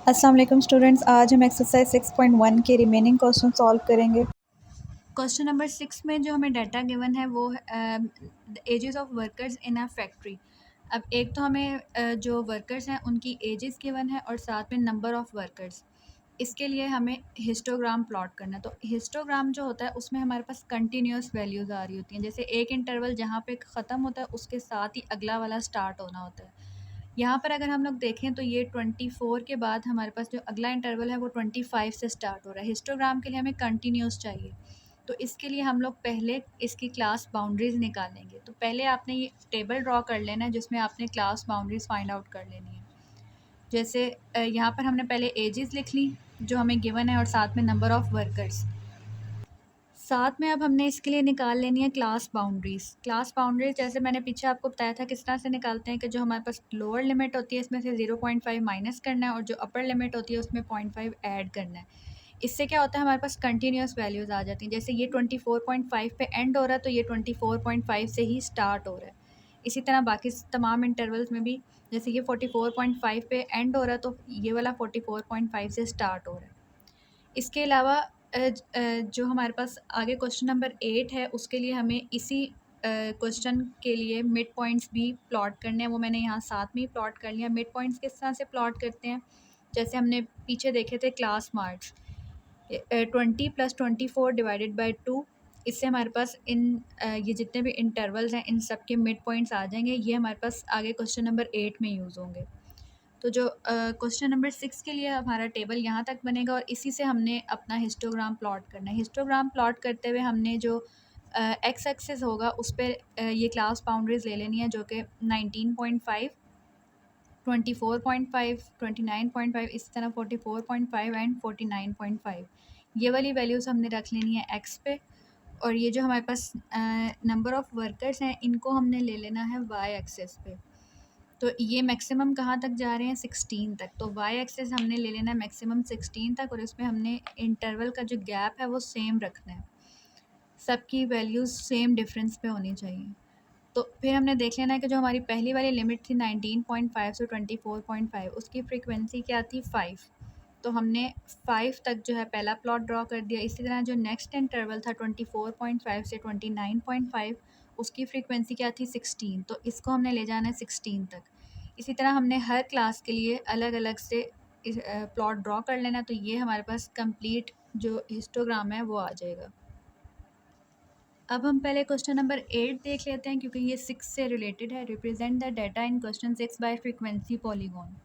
अस्सलाम वालेकुम स्टूडेंट्स, आज हम एक्सरसाइज 6.1 के रिमेनिंग क्वेश्चन सॉल्व करेंगे। क्वेश्चन नंबर 6 में जो हमें डाटा गिवन है वो ages of workers in a factory. अब एक तो हमें जो वर्कर्स हैं उनकी एजेस गिवन है और साथ में नंबर ऑफ़ वर्कर्स। इसके लिए हमें हिस्टोग्राम प्लॉट करना है। तो हिस्टोग्राम जो होता है उसमें हमारे पास कंटिन्यूस वैल्यूज़ आ रही होती हैं। जैसे एक इंटरवल जहाँ पे ख़त्म होता है उसके साथ ही अगला वाला स्टार्ट होना होता है। यहाँ पर अगर हम लोग देखें तो ये 24 के बाद हमारे पास जो अगला इंटरवल है वो 25 से स्टार्ट हो रहा है। हिस्टोग्राम के लिए हमें कंटिन्यूस चाहिए, तो इसके लिए हम लोग पहले इसकी क्लास बाउंड्रीज़ निकालेंगे। तो पहले आपने ये टेबल ड्रॉ कर लेना है जिसमें आपने क्लास बाउंड्रीज़ फाइंड आउट कर लेनी है। जैसे यहाँ पर हमने पहले एजेस लिख ली जो हमें गिवन है और साथ में नंबर ऑफ़ वर्कर्स। साथ में अब हमने इसके लिए निकाल लेनी है क्लास बाउंड्रीज़। क्लास बाउंड्रीज़ जैसे मैंने पीछे आपको बताया था किस तरह से निकालते हैं कि जो हमारे पास लोअर लिमिट होती है इसमें से 0.5 माइनस करना है और जो अपर लिमिट होती है उसमें 0.5 ऐड करना है। इससे क्या होता है हमारे पास कंटिन्यूस वैल्यूज़ आ जाती हैं। जैसे ये 24.5 पे एंड हो रहा है तो ये 24.5 से ही स्टार्ट हो रहा है। इसी तरह बाकी तमाम इंटरवल्स में भी जैसे ये 44.5 पे एंड हो रहा है तो ये वाला 44.5 से स्टार्ट हो रहा है। इसके अलावा जो हमारे पास आगे क्वेश्चन नंबर 8 है उसके लिए हमें इसी क्वेश्चन के लिए मिड पॉइंट्स भी प्लॉट करने हैं। वो मैंने यहाँ साथ में ही प्लॉट कर लिया। मिड पॉइंट्स किस तरह से प्लॉट करते हैं, जैसे हमने पीछे देखे थे क्लास मार्क्स 20 + 24 डिवाइडेड बाई 2। इससे हमारे पास ये जितने भी इंटरवल्स हैं इन सब के मिड पॉइंट्स आ जाएंगे। ये हमारे पास आगे क्वेश्चन नंबर 8 में यूज़ होंगे। तो जो क्वेश्चन नंबर 6 के लिए हमारा टेबल यहाँ तक बनेगा और इसी से हमने अपना हिस्टोग्राम प्लॉट करना है। हिस्टोग्राम प्लॉट करते हुए हमने जो एक्स एक्सिस होगा उस पे ये क्लास बाउंड्रीज़ ले लेनी है जो कि 19.5, 24.5, 29.5, इस तरह 44.5 एंड 49.5। ये वाली वैल्यूज़ हमने रख लेनी है एक्स पे। और ये जो हमारे पास नंबर ऑफ़ वर्कर्स हैं इनको हमने ले लेना है वाई एक्सिस पे। तो ये मैक्सिमम कहाँ तक जा रहे हैं 16 तक। तो वाई एक्सिस हमने ले लेना है मैक्सिमम 16 तक और इसमें हमने इंटरवल का जो गैप है वो सेम रखना है। सबकी वैल्यूज़ सेम डिफरेंस पे होनी चाहिए। तो फिर हमने देख लेना है कि जो हमारी पहली वाली लिमिट थी 19.5 से 24.5 उसकी फ्रीक्वेंसी क्या थी 5। तो हमने 5 तक जो है पहला प्लॉट ड्रॉ कर दिया। इसी तरह जो नेक्स्ट इंटरवल था 24.5 से 29.5 उसकी फ्रीक्वेंसी क्या थी 16। तो इसको हमने ले जाना है 16 तक। इसी तरह हमने हर क्लास के लिए अलग अलग से प्लॉट ड्रॉ कर लेना। तो ये हमारे पास कंप्लीट जो हिस्टोग्राम है वो आ जाएगा। अब हम पहले क्वेश्चन नंबर 8 देख लेते हैं क्योंकि ये 6 से रिलेटेड है। Represent the data in question 6 bye frequency polygon.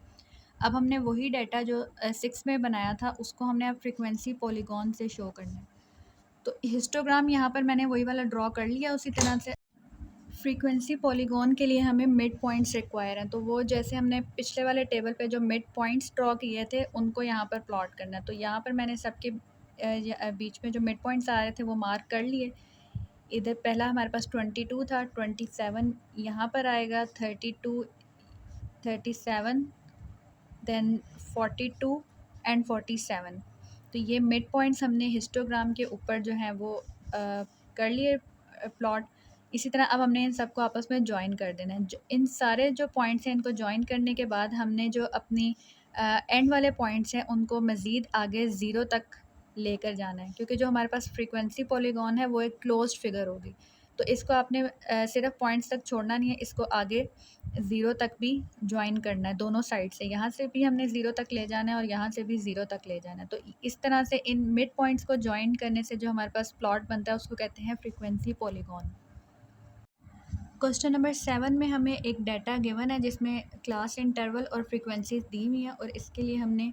अब हमने वही डाटा जो 6 में बनाया था उसको हमने अब फ्रीक्वेंसी पॉलीगॉन से शो करना है। तो हिस्टोग्राम यहाँ पर मैंने वही वाला ड्रॉ कर लिया। उसी तरह से फ्रीक्वेंसी पॉलीगॉन के लिए हमें मिड पॉइंट्स रिक्वायर हैं। तो वो जैसे हमने पिछले वाले टेबल पे जो मिड पॉइंट्स ड्रॉ किए थे उनको यहाँ पर प्लॉट करना है। तो यहाँ पर मैंने सबके बीच में जो मिड पॉइंट्स आ रहे थे वो मार्क कर लिए। इधर पहला हमारे पास 22 था, 27 यहाँ पर आएगा, 32, 37, देन 42 एंड 47। तो ये मिड पॉइंट्स हमने हिस्टोग्राम के ऊपर जो हैं वो कर लिए प्लॉट। इसी तरह अब हमने इन सबको आपस में जॉइन कर देना है। इन सारे जो पॉइंट्स हैं इनको जॉइन करने के बाद हमने जो अपनी एंड वाले पॉइंट्स हैं उनको मज़ीद आगे ज़ीरो तक लेकर जाना है क्योंकि जो हमारे पास फ्रीक्वेंसी पॉलीगॉन है वो एक क्लोज्ड फिगर होगी। तो इसको आपने सिर्फ पॉइंट्स तक छोड़ना नहीं है, इसको आगे ज़ीरो तक भी जॉइन करना है दोनों साइड से। यहाँ से भी हमने ज़ीरो तक ले जाना है और यहाँ से भी ज़ीरो तक ले जाना है। तो इस तरह से इन मिड पॉइंट्स को जॉइन करने से जो हमारे पास प्लॉट बनता है उसको कहते हैं फ्रीक्वेंसी पॉलीगॉन। क्वेश्चन नंबर 7 में हमें एक डाटा गिवन है जिसमें क्लास इंटरवल और फ्रीक्वेंसीज दी हुई हैं और इसके लिए हमने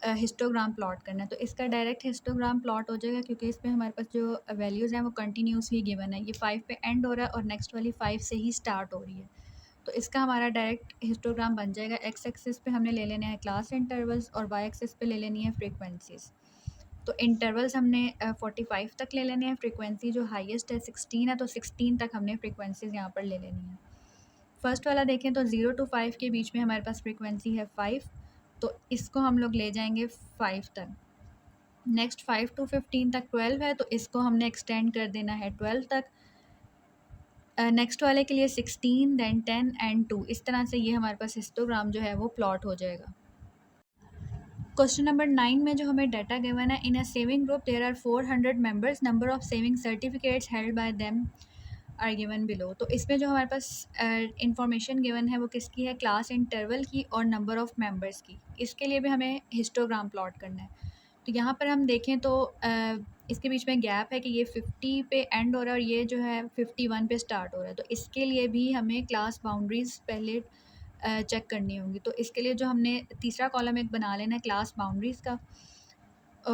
हिस्टोग्राम प्लॉट करना है। तो इसका डायरेक्ट हिस्टोग्राम प्लॉट हो जाएगा क्योंकि इसमें हमारे पास जो वैल्यूज़ हैं वो कंटिन्यूसली गिवन है। ये 5 पे एंड हो रहा है और नेक्स्ट वाली 5 से ही स्टार्ट हो रही है। तो इसका हमारा डायरेक्ट हिस्टोग्राम बन जाएगा। एक्स एक्सिस पे हमने ले लेना है क्लास इंटरवल्स और वाई एक्सिस पे ले लेनी है फ्रीक्वेंसीज़। तो इंटरवल्स हमने 45 तक ले लेने हैं। फ्रीक्वेंसी जो हाईएस्ट है 16 है तो 16 तक हमने फ्रीक्वेंसीज़ यहाँ पर ले लेनी है। फर्स्ट वाला देखें तो 0 to 5 के बीच में हमारे पास फ्रीक्वेंसी है 5। तो इसको हम लोग ले जाएंगे 5 तक। नेक्स्ट 5 to 15 तक 12 है तो इसको हमने एक्सटेंड कर देना है 12 तक। नेक्स्ट वाले के लिए 16, देन 10 एंड 2। इस तरह से ये हमारे पास हिस्टोग्राम जो है वो प्लॉट हो जाएगा। क्वेश्चन नंबर 9 में जो हमें डाटा गिवन है, in a saving group there are 400 members, number of saving certificates held by them are given below. तो इसमें जो हमारे पास इंफॉर्मेशन गिवन है वो किसकी है, क्लास इंटरवल की और नंबर ऑफ़ मेंबर्स की। इसके लिए भी हमें हिस्टोग्राम प्लॉट करना है। तो यहाँ पर हम देखें तो इसके बीच में गैप है कि ये 50 पे एंड हो रहा है और ये जो है 51 पे स्टार्ट हो रहा है। तो इसके लिए भी हमें क्लास बाउंड्रीज़ पहले चेक करनी होंगी। तो इसके लिए जो हमने तीसरा कॉलम एक बना लेना है क्लास बाउंड्रीज़ का।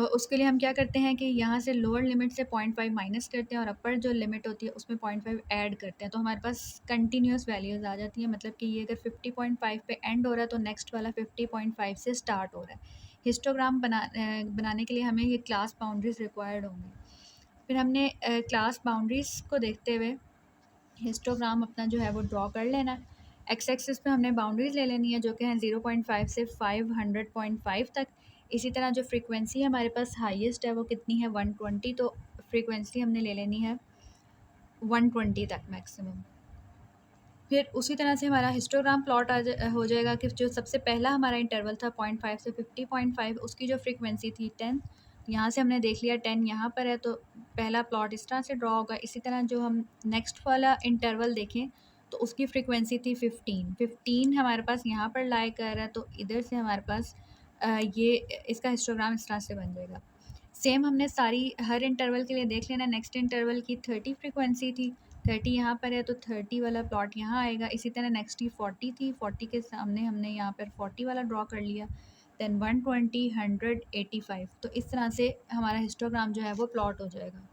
उसके लिए हम क्या करते हैं कि यहाँ से लोअर लिमिट से 0.5 माइनस करते हैं और अपर जो लिमिट होती है उसमें 0.5 ऐड करते हैं। तो हमारे पास कंटिन्यूस वैल्यूज़ आ जाती हैं, मतलब कि ये अगर 50.5 पे एंड हो रहा है तो नेक्स्ट वाला 50.5 से स्टार्ट हो रहा है। हिस्टोग्राम बनाने के लिए हमें ये क्लास बाउंड्रीज़ रिक्वायर्ड होंगी। फिर हमने क्लास बाउंड्रीज़ को देखते हुए हिस्टोग्राम अपना जो है वो ड्रॉ कर लेना है। एक्स एक्सिस पे हमने बाउंड्रीज़ ले लेनी है जो कि हैं 0.5 से 500.5 तक। इसी तरह जो फ्रीक्वेंसी हमारे पास हाईएस्ट है वो कितनी है, 120। तो फ्रीक्वेंसी हमने ले लेनी है 120 तक मैक्सिमम। फिर उसी तरह से हमारा हिस्टोग्राम प्लॉट हो जाएगा कि जो सबसे पहला हमारा इंटरवल था 0.5 से 50.5, उसकी जो फ्रीक्वेंसी थी 10। यहाँ से हमने देख लिया 10 यहाँ पर है, तो पहला प्लॉट इस तरह से ड्रॉ होगा। इसी तरह जो हम नेक्स्ट वाला इंटरवल देखें तो उसकी फ्रीक्वेंसी थी 15 हमारे पास यहाँ पर लाई कर रहा है, तो इधर से हमारे पास ये इसका हिस्टोग्राम इस तरह से बन जाएगा। सेम हमने सारी हर इंटरवल के लिए देख लेना। नेक्स्ट इंटरवल की 30 फ्रीक्वेंसी थी, 30 यहाँ पर है तो 30 वाला प्लॉट यहाँ आएगा। इसी तरह नेक्स्ट की 40 थी, 40 के सामने हमने यहाँ पर 40 वाला ड्रॉ कर लिया। देन 120, 100, 85। तो इस तरह से हमारा हिस्टोग्राम जो है वो प्लॉट हो जाएगा।